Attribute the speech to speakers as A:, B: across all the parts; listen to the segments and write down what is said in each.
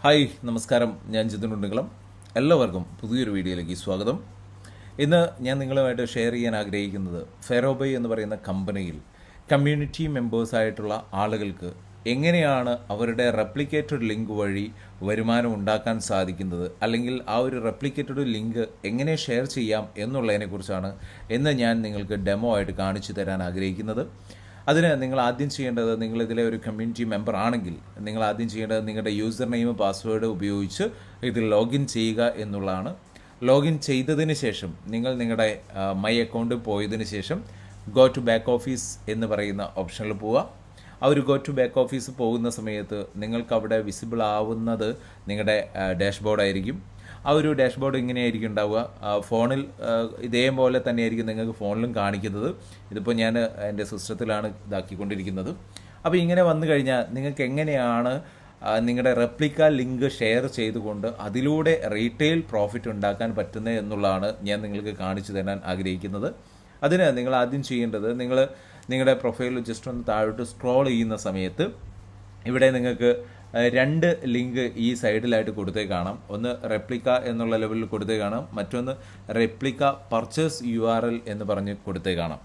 A: Hi നമസ്കാരം, ഞാൻ ജിതിൻ ഉണ്ണിക്കളം. എല്ലാവർക്കും പുതിയൊരു വീഡിയോയിലേക്ക് സ്വാഗതം. ഇന്ന് ഞാൻ നിങ്ങളുമായിട്ട് ഷെയർ ചെയ്യാൻ ആഗ്രഹിക്കുന്നത് ഫെറോബൈ എന്ന് പറയുന്ന കമ്പനിയിൽ കമ്മ്യൂണിറ്റി മെമ്പേഴ്സായിട്ടുള്ള ആളുകൾക്ക് എങ്ങനെയാണ് അവരുടെ റെപ്ലിക്കേറ്റഡ് ലിങ്ക് വഴി വരുമാനം ഉണ്ടാക്കാൻ സാധിക്കുന്നത്, അല്ലെങ്കിൽ ആ ഒരു റെപ്ലിക്കേറ്റഡ് ലിങ്ക് എങ്ങനെ ഷെയർ ചെയ്യാം എന്നുള്ളതിനെക്കുറിച്ചാണ് ഇന്ന് ഞാൻ നിങ്ങൾക്ക് ഡെമോ ആയിട്ട് കാണിച്ചു തരാൻ ആഗ്രഹിക്കുന്നത്. അതിന് നിങ്ങൾ ആദ്യം ചെയ്യേണ്ടത്, നിങ്ങളിതിലെ ഒരു കമ്മ്യൂണിറ്റി മെമ്പർ ആണെങ്കിൽ നിങ്ങൾ ആദ്യം ചെയ്യേണ്ടത് നിങ്ങളുടെ യൂസർ നെയിം പാസ്വേഡ് ഉപയോഗിച്ച് ഇതിൽ ലോഗിൻ ചെയ്യുക എന്നുള്ളതാണ്. ലോഗിൻ ചെയ്തതിന് ശേഷം നിങ്ങൾ നിങ്ങളുടെ മൈ അക്കൗണ്ടിൽ പോയതിന് ശേഷം ഗോ ടു ബാക്ക് ഓഫീസ് എന്ന് പറയുന്ന ഓപ്ഷനിൽ പോവുക. ആ ഒരു ഗോ ടു ബാക്ക് ഓഫീസ് പോകുന്ന സമയത്ത് നിങ്ങൾക്ക് അവിടെ വിസിബിൾ ആവുന്നത് നിങ്ങളുടെ ഡാഷ്ബോർഡ് ആയിരിക്കും. ആ ഒരു ഡാഷ്ബോർഡ് ഇങ്ങനെയായിരിക്കും ഉണ്ടാവുക. ഫോണിൽ ഇതേപോലെ തന്നെയായിരിക്കും നിങ്ങൾക്ക് ഫോണിലും കാണിക്കുന്നത്. ഇതിപ്പോൾ ഞാൻ എൻ്റെ സിസ്റ്റത്തിലാണ് ഇതാക്കിക്കൊണ്ടിരിക്കുന്നത്. അപ്പോൾ ഇങ്ങനെ വന്നു കഴിഞ്ഞാൽ നിങ്ങൾക്ക് എങ്ങനെയാണ് നിങ്ങളുടെ റെപ്ലിക്ക ലിങ്ക് ഷെയർ ചെയ്തുകൊണ്ട് അതിലൂടെ റീറ്റെയിൽ പ്രോഫിറ്റ് ഉണ്ടാക്കാൻ പറ്റുന്നത് എന്നുള്ളതാണ് ഞാൻ നിങ്ങൾക്ക് കാണിച്ചു തരാൻ ആഗ്രഹിക്കുന്നത്. അതിന് നിങ്ങൾ ആദ്യം ചെയ്യേണ്ടത്, നിങ്ങൾ നിങ്ങളുടെ പ്രൊഫൈലിൽ ജസ്റ്റ് ഒന്ന് താഴോട്ട് സ്ക്രോൾ ചെയ്യുന്ന സമയത്ത് ഇവിടെ നിങ്ങൾക്ക് രണ്ട് ലിങ്ക് ഈ സൈഡിലായിട്ട് കൊടുത്തേ കാണാം. ഒന്ന് റെപ്ലിക്ക എന്നുള്ള ലെവലിൽ കൊടുത്തേ കാണാം, മറ്റൊന്ന് റെപ്ലിക്ക പർച്ചേസ് URL എന്ന് പറഞ്ഞ് കൊടുത്തേ കാണാം.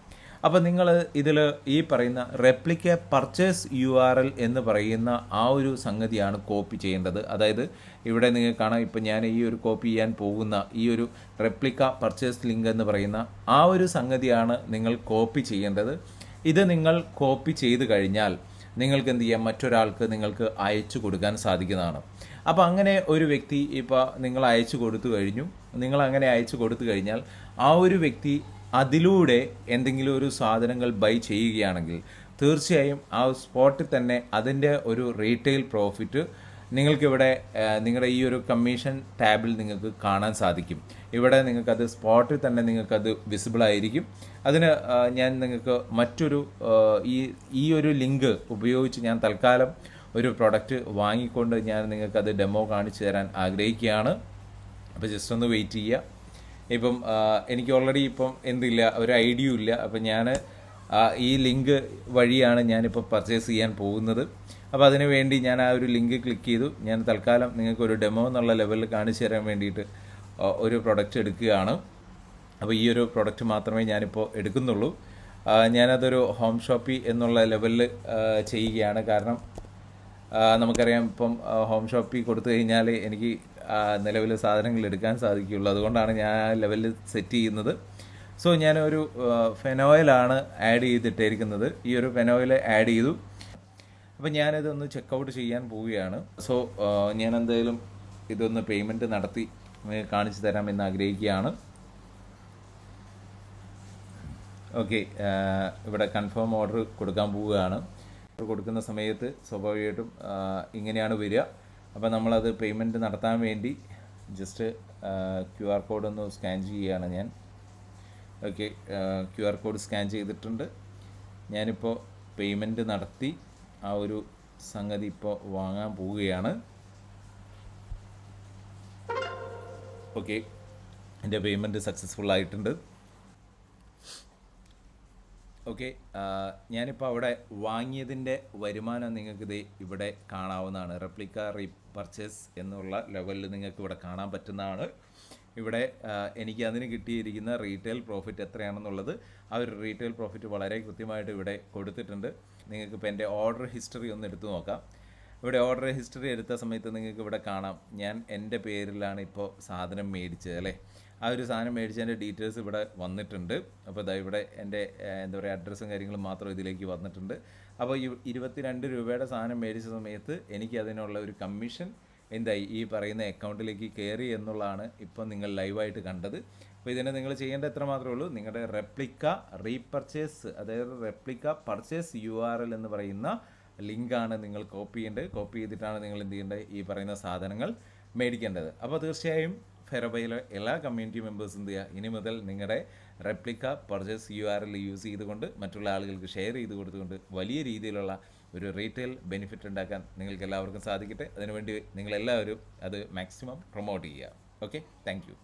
A: അപ്പോൾ നിങ്ങൾ ഇതിൽ ഈ പറയുന്ന റെപ്ലിക്ക പർച്ചേസ് URL എന്ന് പറയുന്ന ആ ഒരു സംഗതിയാണ് കോപ്പി ചെയ്യേണ്ടത്. അതായത് ഇവിടെ നിങ്ങൾക്ക് കാണാം, ഇപ്പം ഞാൻ ഈ ഒരു കോപ്പി ചെയ്യാൻ പോകുന്ന ഈ ഒരു റെപ്ലിക്ക പർച്ചേസ് ലിങ്ക് എന്ന് പറയുന്ന ആ ഒരു സംഗതിയാണ് നിങ്ങൾ കോപ്പി ചെയ്യേണ്ടത്. ഇത് നിങ്ങൾ കോപ്പി ചെയ്ത് കഴിഞ്ഞാൽ നിങ്ങൾക്ക് എന്ത് ചെയ്യാം, മറ്റൊരാൾക്ക് നിങ്ങൾക്ക് അയച്ചു കൊടുക്കാൻ സാധിക്കുന്നതാണ്. അപ്പോൾ അങ്ങനെ ഒരു വ്യക്തി ഇപ്പോൾ നിങ്ങൾ അയച്ചു കൊടുത്തു കഴിഞ്ഞു. നിങ്ങൾ അങ്ങനെ അയച്ചു കൊടുത്തു കഴിഞ്ഞാൽ ആ ഒരു വ്യക്തി അതിലൂടെ എന്തെങ്കിലും ഒരു സാധനങ്ങൾ ബൈ ചെയ്യുകയാണെങ്കിൽ തീർച്ചയായും ആ സ്പോട്ടിൽ തന്നെ അതിൻ്റെ ഒരു റീറ്റെയിൽ പ്രോഫിറ്റ് നിങ്ങൾക്കിവിടെ നിങ്ങളുടെ ഈ ഒരു കമ്മീഷൻ ടാബിൽ നിങ്ങൾക്ക് കാണാൻ സാധിക്കും. ഇവിടെ നിങ്ങൾക്കത് സ്പോട്ടിൽ തന്നെ നിങ്ങൾക്കത് വിസിബിൾ ആയിരിക്കും. അതിന് ഞാൻ നിങ്ങൾക്ക് മറ്റൊരു ഈ ഒരു ലിങ്ക് ഉപയോഗിച്ച് ഞാൻ തൽക്കാലം ഒരു പ്രൊഡക്റ്റ് വാങ്ങിക്കൊണ്ട് ഞാൻ നിങ്ങൾക്കത് ഡെമോ കാണിച്ചു തരാൻ ആഗ്രഹിക്കുകയാണ്. അപ്പോൾ ജസ്റ്റ് ഒന്ന് വെയിറ്റ് ചെയ്യുക. ഇപ്പം എനിക്ക് ഓൾറെഡി ഇപ്പം എന്തില്ല, ഒരു ഐഡിയ ഇല്ല. അപ്പം ഞാൻ ഈ ലിങ്ക് വഴിയാണ് ഞാനിപ്പോൾ പർച്ചേസ് ചെയ്യാൻ പോകുന്നത്. അപ്പോൾ അതിന് വേണ്ടി ഞാൻ ആ ഒരു ലിങ്ക് ക്ലിക്ക് ചെയ്തു. ഞാൻ തൽക്കാലം നിങ്ങൾക്ക് ഒരു ഡെമോ എന്നുള്ള ലെവലിൽ കാണിച്ചു തരാൻ വേണ്ടിയിട്ട് ഒരു പ്രൊഡക്റ്റ് എടുക്കുകയാണ്. അപ്പോൾ ഈ ഒരു പ്രൊഡക്റ്റ് മാത്രമേ ഞാനിപ്പോൾ എടുക്കുന്നുള്ളൂ. ഞാനതൊരു ഹോം ഷോപ്പി എന്നുള്ള ലെവലിൽ ചെയ്യുകയാണ്. കാരണം നമുക്കറിയാം, ഇപ്പം ഹോം ഷോപ്പിൽ കൊടുത്തു കഴിഞ്ഞാൽ എനിക്ക് നിലവിൽ സാധനങ്ങൾ എടുക്കാൻ സാധിക്കുകയുള്ളൂ. അതുകൊണ്ടാണ് ഞാൻ ആ ലെവലിൽ സെറ്റ് ചെയ്യുന്നത്. സോ ഞാനൊരു ഫെനോയിലാണ് ആഡ് ചെയ്തിട്ടിരിക്കുന്നത്. ഈ ഒരു ഫെനോയിൽ ആഡ് ചെയ്തു. അപ്പോൾ ഞാനിതൊന്ന് ചെക്കൗട്ട് ചെയ്യാൻ പോവുകയാണ്. സോ ഞാൻ എന്തായാലും ഇതൊന്ന് പേയ്മെൻറ്റ് നടത്തി കാണിച്ചു തരാമെന്ന് ആഗ്രഹിക്കുകയാണ്. ഓക്കെ, ഇവിടെ കൺഫേം ഓർഡർ കൊടുക്കാൻ പോവുകയാണ്. കൊടുക്കുന്ന സമയത്ത് സ്വാഭാവികമായിട്ടും ഇങ്ങനെയാണ് വരിക. അപ്പോൾ നമ്മളത് പേയ്മെൻറ്റ് നടത്താൻ വേണ്ടി ജസ്റ്റ് QR കോഡ് ഒന്ന് സ്കാൻ ചെയ്യുകയാണ് ഞാൻ. ഓക്കെ, QR കോഡ് സ്കാൻ ചെയ്തിട്ടുണ്ട്. ഞാനിപ്പോൾ പേയ്മെൻറ്റ് നടത്തി ആ ഒരു സംഗതി ഇപ്പോൾ വാങ്ങാൻ പോവുകയാണ്. ഓക്കെ, എൻ്റെ പേയ്മെൻറ്റ് സക്സസ്ഫുൾ ആയിട്ടുണ്ട്. ഓക്കെ, ഞാനിപ്പോൾ അവിടെ വാങ്ങിയതിൻ്റെ വരുമാനം നിങ്ങൾക്കിത് ഇവിടെ കാണാവുന്നതാണ്. റെപ്ലിക്ക റീപർച്ചേസ് എന്നുള്ള ലെവലിൽ നിങ്ങൾക്ക് ഇവിടെ കാണാൻ പറ്റുന്നതാണ്. ഇവിടെ എനിക്ക് അതിന് കിട്ടിയിരിക്കുന്ന റീറ്റെയിൽ പ്രോഫിറ്റ് എത്രയാണെന്നുള്ളത്, ആ ഒരു റീറ്റെയിൽ പ്രോഫിറ്റ് വളരെ കൃത്യമായിട്ട് ഇവിടെ കൊടുത്തിട്ടുണ്ട്. നിങ്ങൾക്കിപ്പോൾ എൻ്റെ ഓർഡർ ഹിസ്റ്ററി ഒന്ന് എടുത്തു നോക്കാം. ഇവിടെ ഓർഡർ ഹിസ്റ്ററി എടുത്ത സമയത്ത് നിങ്ങൾക്ക് ഇവിടെ കാണാം, ഞാൻ എൻ്റെ പേരിലാണ് ഇപ്പോൾ സാധനം മേടിച്ചത് അല്ലേ. ആ ഒരു സാധനം മേടിച്ചതിൻ്റെ ഡീറ്റെയിൽസ് ഇവിടെ വന്നിട്ടുണ്ട്. അപ്പോൾ ഇതാ ഇവിടെ എൻ്റെ എന്താ പറയുക അഡ്രസ്സും കാര്യങ്ങളും മാത്രം ഇതിലേക്ക് വന്നിട്ടുണ്ട്. അപ്പോൾ ഈ 22 രൂപയുടെ സാധനം മേടിച്ച സമയത്ത് എനിക്ക് അതിനുള്ള ഒരു കമ്മീഷൻ എന്തായി ഈ പറയുന്ന അക്കൗണ്ടിലേക്ക് കയറി എന്നുള്ളതാണ് ഇപ്പം നിങ്ങൾ ലൈവായിട്ട് കണ്ടത്. അപ്പോൾ ഇതിനെ നിങ്ങൾ ചെയ്യേണ്ട എത്ര മാത്രമേ ഉള്ളൂ, നിങ്ങളുടെ റെപ്ലിക്ക റീപർച്ചേസ്, അതായത് റെപ്ലിക്ക പർച്ചേസ് URL എന്ന് പറയുന്ന ലിങ്കാണ് നിങ്ങൾ കോപ്പി ചെയ്യേണ്ടത്. കോപ്പി ചെയ്തിട്ടാണ് നിങ്ങൾ എന്ത് ചെയ്യേണ്ടത്, ഈ പറയുന്ന സാധനങ്ങൾ മേടിക്കേണ്ടത്. അപ്പോൾ തീർച്ചയായും ഫെറോബൈയിലെ എല്ലാ കമ്മ്യൂണിറ്റി മെമ്പേഴ്സും എന്ത് ചെയ്യുക, ഇനി മുതൽ നിങ്ങളുടെ റെപ്ലിക്ക പർച്ചേസ് URL യൂസ് ചെയ്തുകൊണ്ട് മറ്റുള്ള ആളുകൾക്ക് ഷെയർ ചെയ്ത് കൊടുത്തുകൊണ്ട് വലിയ രീതിയിലുള്ള ഒരു റീറ്റെയിൽ ബെനിഫിറ്റ് ഉണ്ടാക്കാൻ നിങ്ങൾക്ക് എല്ലാവർക്കും സാധിക്കട്ടെ. അതിനുവേണ്ടി നിങ്ങളെല്ലാവരും അത് മാക്സിമം പ്രൊമോട്ട് ചെയ്യുക. Okay, thank you.